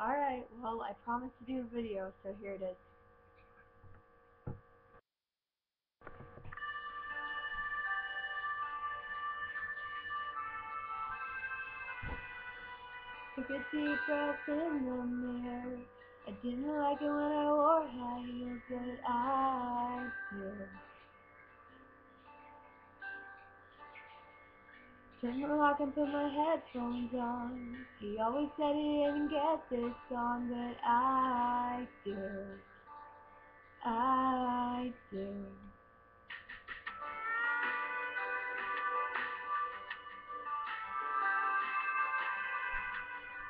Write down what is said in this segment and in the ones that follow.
Alright, well, I promised to do a video, so here it is. Took a deep breath in the mirror. I didn't like it when I wore high heels, but I did. Turned the lock and put my headphones on. He always said he didn't get this song, but I do. I do.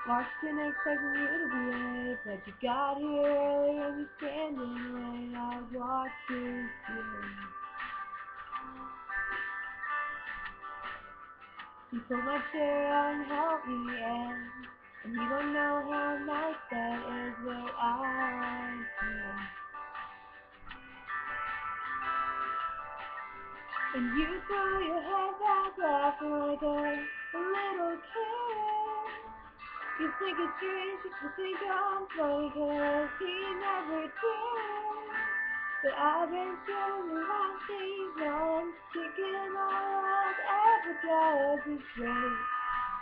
March didn't expecting you to be late, but you got here early and you're standing late. I watched you through. You pulled my chair out and helped me in, and you don't know how nice that is, but I do. And you throw your head back laughing like a little kid. You think it's strange if you think I'm funny, 'cause he never did. But I've been feeling the last 8 months, thinking all I've ever does is break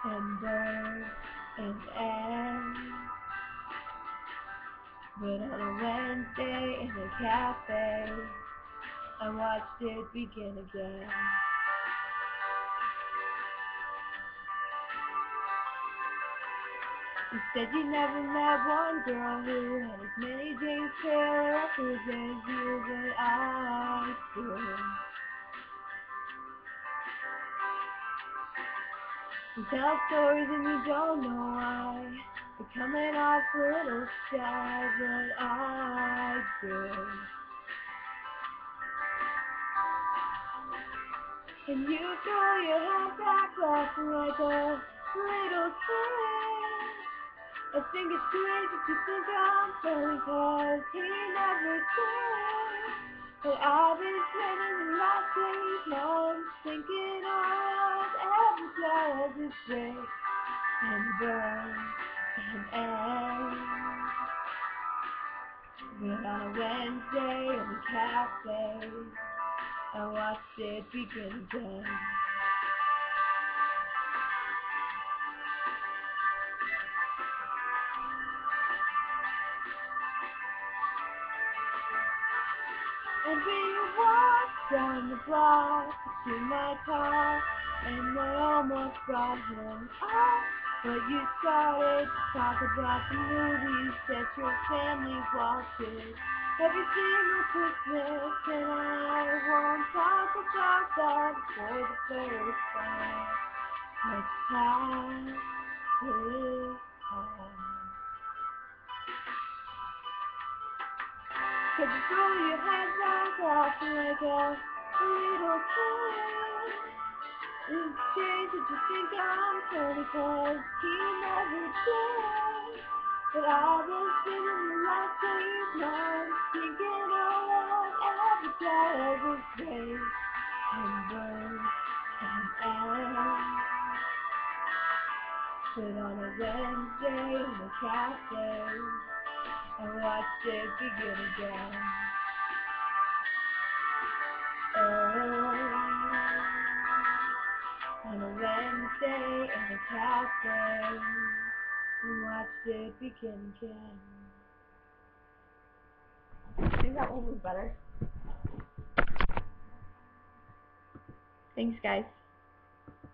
and burn and end. But on a Wednesday in a cafe, I watched it begin again. You said you never met one girl who had as many James Taylor records as you, but I do. You tell stories and you don't know why. You're coming off a little shy, but I do. And you throw your head back laughing like a little kid. I think it's strange if you think I'm funny, 'cause he never did. But I've been spending the last 8 months thinking all I've ever does is break and burn and end. But on a Wednesday in the cafe, I watched it begin again. And we walked down the block to my car, and I almost brought him up. But you started to talk about the movies that your family watches every single Christmas, and I won't talk about that for the first time. Let's pass this time. 'Cause you throw your head back laughing like a little kid. It's strange that you think I'm funny, 'cause he never did. But I've been spending the last 8 months thinking all I've ever does is break and burn and end. But on a Wednesday in a cafe, I watched it begin again. On a Wednesday in a cafe, and watched it begin again. I think that one was better. Thanks, guys.